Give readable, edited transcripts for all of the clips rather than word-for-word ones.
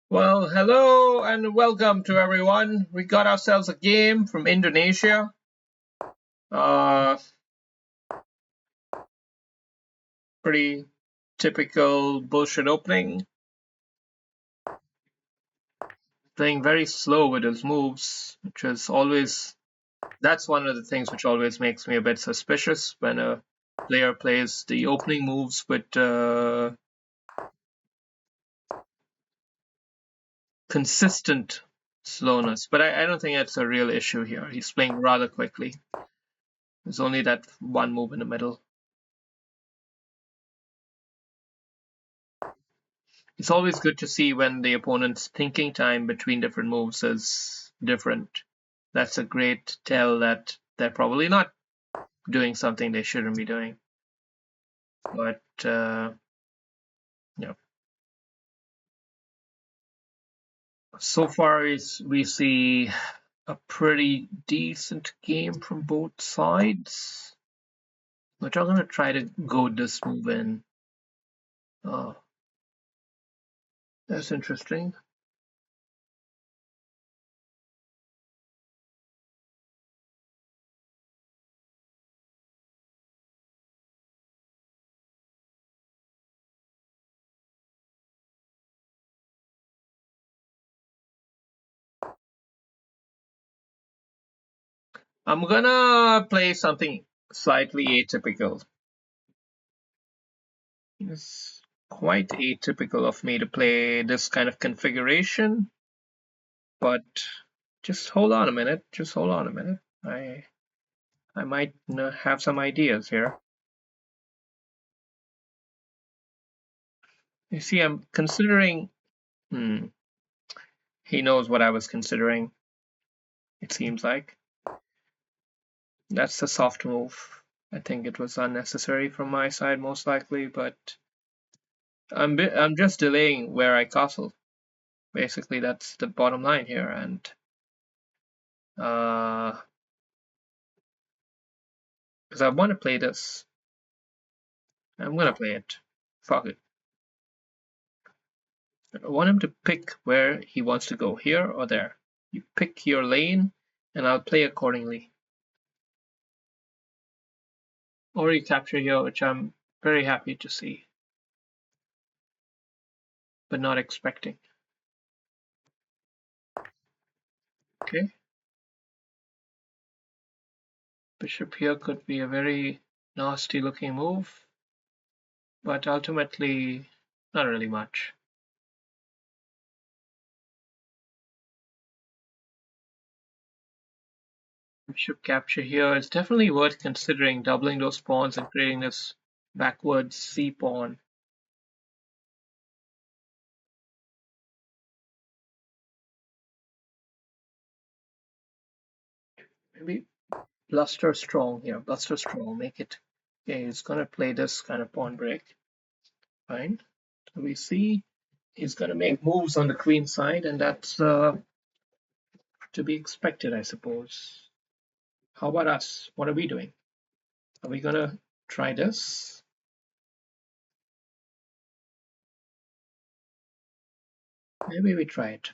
Well, hello and welcome to everyone. We got ourselves a game from Indonesia. Uh, Pretty typical bullshit opening. Playing very slow with his moves, which is always that's one of the things which always makes me a bit suspicious when a player plays the opening moves with consistent slowness. But I don't think that's a real issue here. He's playing rather quickly. There's only that one move in the middle. It's always good to see when the opponent's thinking time between different moves is different. That's a great tell that they're probably not doing something they shouldn't be doing. But you know, so far we see a pretty decent game from both sides. But I'm gonna try to go this move in. Oh, that's interesting. I'm gonna play something slightly atypical. It's quite atypical of me to play this kind of configuration, but just hold on a minute. Just hold on a minute. I might have some ideas here. You see, I'm considering. He knows what I was considering. It seems like that's a soft move. I think it was unnecessary from my side, most likely, but I'm just delaying where I castle. Basically, that's the bottom line here, and because I want to play this, I'm gonna play it. Fuck it. I want him to pick where he wants to go, here or there. You pick your lane, and I'll play accordingly. Or you capture here, which I'm very happy to see, but not expecting. Okay. Bishop here could be a very nasty looking move, but ultimately not really much. Bishop capture here is definitely worth considering, doubling those pawns and creating this backwards C pawn. Maybe bluster strong here, bluster strong, make it. Okay, he's gonna play this kind of pawn break. Fine. So we see he's gonna make moves on the queen side, and that's to be expected, I suppose. How about us? What are we doing? Are we gonna try this? Maybe we try it.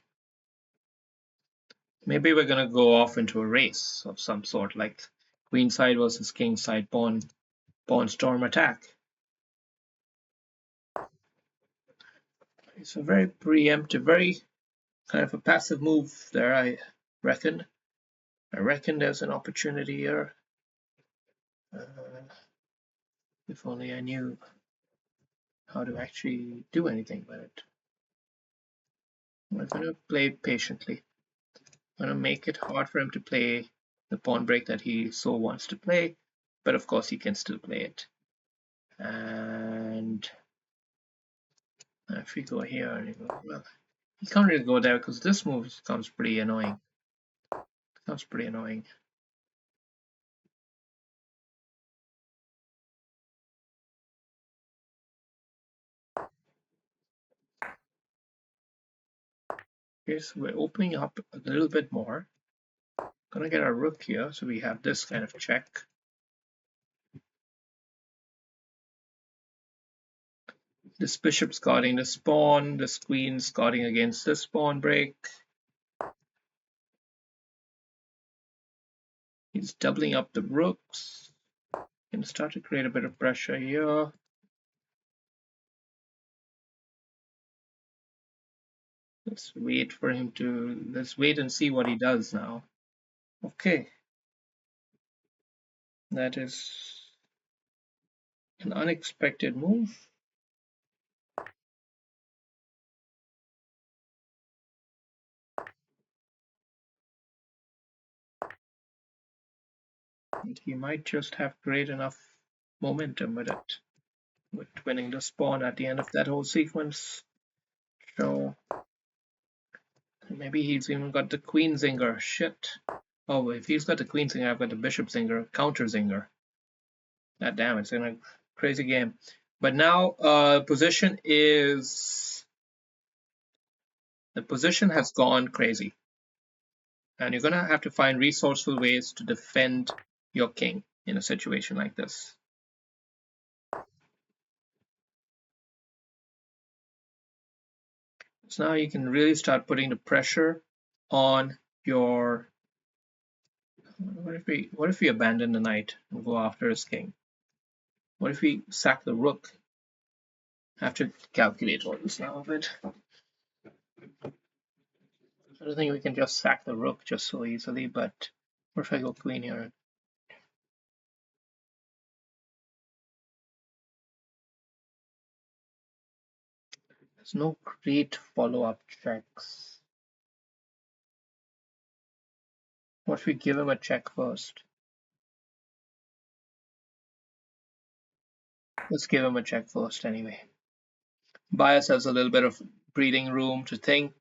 Maybe we're gonna go off into a race of some sort, like queen side versus king side pawn storm attack. It's a very preemptive, very kind of a passive move there, I reckon. I reckon there's an opportunity here. If only I knew how to actually do anything with it. I'm gonna play patiently. I'm gonna make it hard for him to play the pawn break that he so wants to play, but of course he can still play it. And if we go here, and he goes, well, he can't really go there because this move becomes pretty annoying. Becomes pretty annoying. Okay, so we're opening up a little bit more. Gonna get our rook here, so we have this kind of check. This bishop's guarding the pawn, this queen's guarding against this pawn break. He's doubling up the rooks. Can start to create a bit of pressure here. Let's wait for him to, let's wait and see what he does now. Okay. That is an unexpected move. And he might just have great enough momentum with it, with winning the pawn at the end of that whole sequence. So maybe he's even got the queen zinger. Shit. Oh, if he's got the queen zinger, I've got the bishop zinger, counter zinger. God damn, it's in a crazy game. But now position is, the position has gone crazy. And you're going to have to find resourceful ways to defend your king in a situation like this. So now you can really start putting the pressure on your, what if we abandon the knight and go after his king? What if we sack the rook? I have to calculate all this now a bit. I don't think we can just sack the rook just so easily, but what if I go queen here? There's no great follow-up checks. What if we give him a check first? Let's give him a check first anyway. Buy ourselves a little bit of breathing room to think.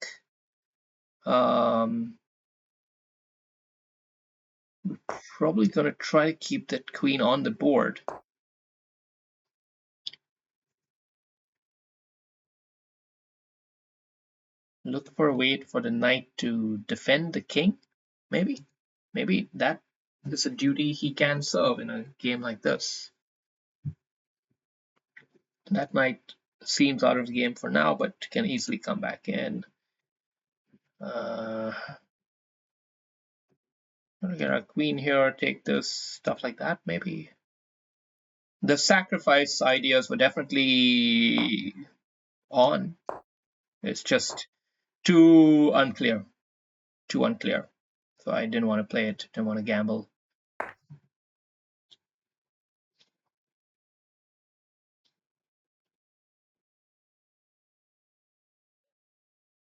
We're probably going to try to keep that queen on the board. Look for a way for the knight to defend the king, maybe. Maybe that is a duty he can serve in a game like this. That knight seems out of the game for now, but can easily come back in. Get our queen here, take this, stuff like that, maybe. The sacrifice ideas were definitely on. It's just too unclear. Too unclear. So I didn't want to play it, didn't want to gamble.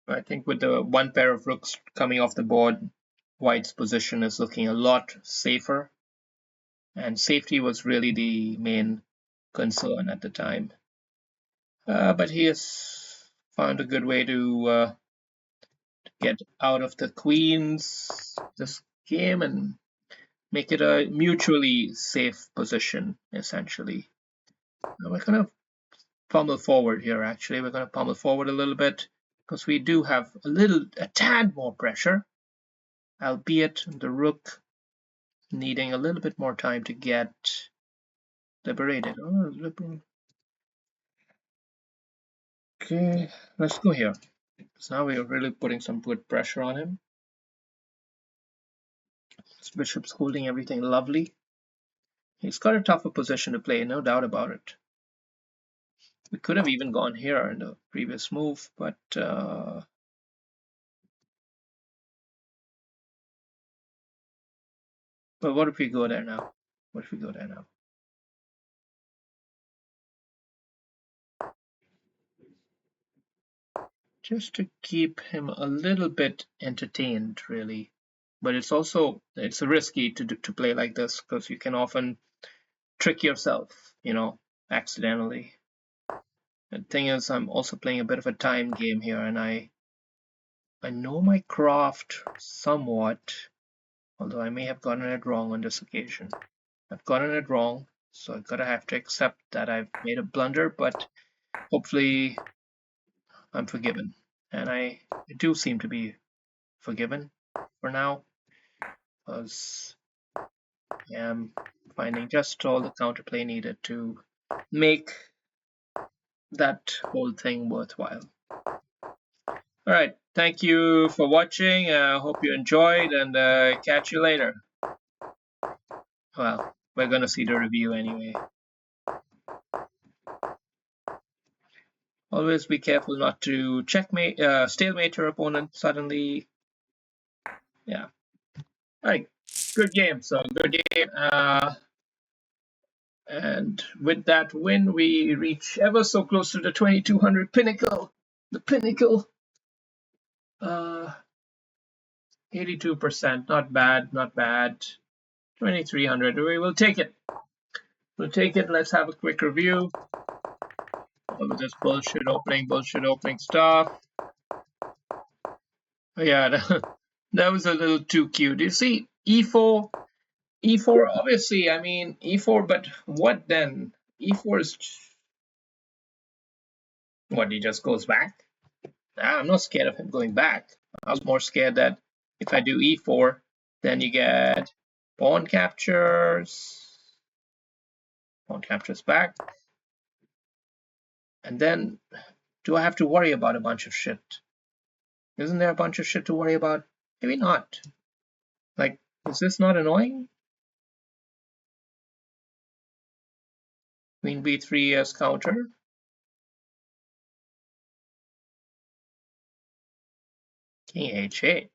I think with the one pair of rooks coming off the board, White's position is looking a lot safer. And safety was really the main concern at the time. But he has found a good way to get out of the queens this game and make it a mutually safe position, essentially. Now we're going to pummel forward here, actually. We're going to pummel forward a little bit because we do have a tad more pressure, albeit the rook needing a little bit more time to get liberated. Okay, let's go here. So now we're really putting some good pressure on him. This bishop's holding everything lovely. He's got a tougher position to play, no doubt about it. We could have even gone here in the previous move, but what if we go there now? What if we go there now? Just to keep him a little bit entertained, really. But it's risky to play like this because you can often trick yourself, accidentally. The thing is, I'm also playing a bit of a time game here, and I know my craft somewhat, although I may have gotten it wrong on this occasion. I've gotten it wrong, so I've got to have to accept that I've made a blunder, but hopefully I'm forgiven. And I do seem to be forgiven for now, because I am finding just all the counterplay needed to make that whole thing worthwhile. All right, thank you for watching. Hope you enjoyed, and catch you later. Well, we're gonna see the review anyway. Always be careful not to checkmate, stalemate your opponent suddenly. Yeah. All right, good game. So good game. And with that win, we reach ever so close to the 2200 pinnacle. The pinnacle. 82%. Not bad. Not bad. 2300. We will take it. We'll take it. Let's have a quick review. All of this bullshit opening stuff. Yeah, that was a little too cute. You see, e4, e4. Obviously, I mean e4, but what then? E4 is what? He just goes back. I'm not scared of him going back. I was more scared that if I do e4, then you get pawn captures back, and then do I have to worry about a bunch of shit? Isn't there a bunch of shit to worry about? Maybe not. Like, is this not annoying? Queen b3 as counter. King h8.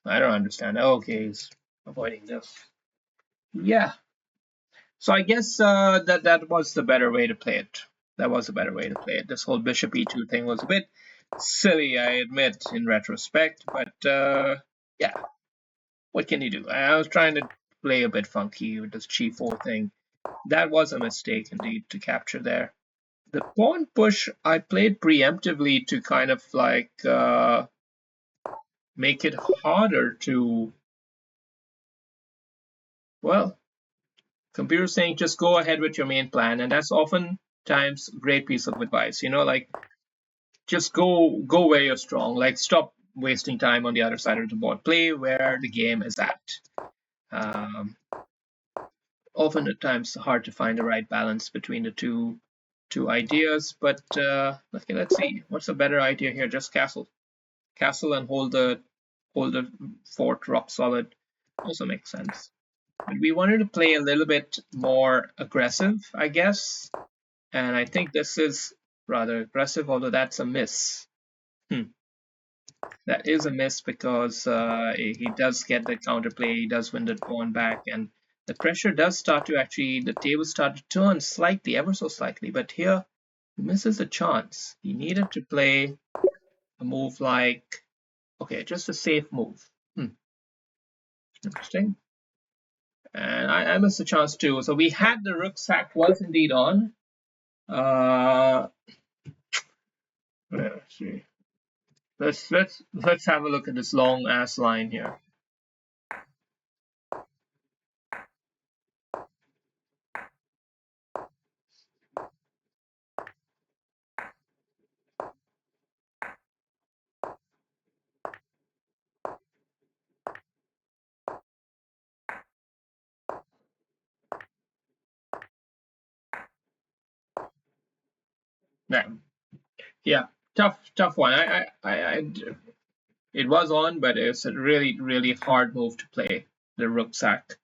I don't understand. Okay, he's avoiding this. Yeah. So I guess that was the better way to play it. That was a better way to play it. This whole bishop e2 thing was a bit silly, I admit, in retrospect. But yeah, what can you do? I was trying to play a bit funky with this g4 thing. That was a mistake indeed to capture there. The pawn push I played preemptively to kind of like make it harder to, well, computer saying just go ahead with your main plan, and that's oftentimes a great piece of advice. You know, like just go where you're strong. Like stop wasting time on the other side of the board. Play where the game is at. Often at times hard to find the right balance between the two ideas. But okay, let's see. What's a better idea here? Just castle and hold the fort rock solid. Also makes sense. But we wanted to play a little bit more aggressive, I guess. And I think this is rather aggressive, although that's a miss. That is a miss because he does get the counterplay, he does win the pawn back, and the pressure does start to actually, the tables start to turn slightly, ever so slightly. But here, he misses a chance. He needed to play a move like, okay, just a safe move. Interesting. And I missed a chance too. So we had the Rook Sac was indeed on. Let's see. Let's have a look at this long ass line here. Yeah, tough one. It was on, but it's a really hard move to play the Rook Sac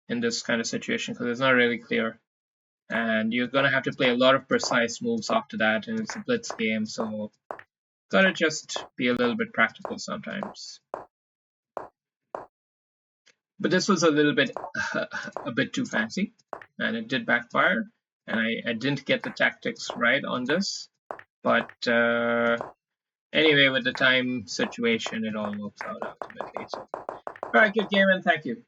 in this kind of situation because it's not really clear, and you're gonna have to play a lot of precise moves after that, and it's a blitz game, so gotta just be a little bit practical sometimes. But this was a little bit a bit too fancy, and it did backfire, and I didn't get the tactics right on this, but anyway, with the time situation, it all works out ultimately. So, all right, good game, and thank you.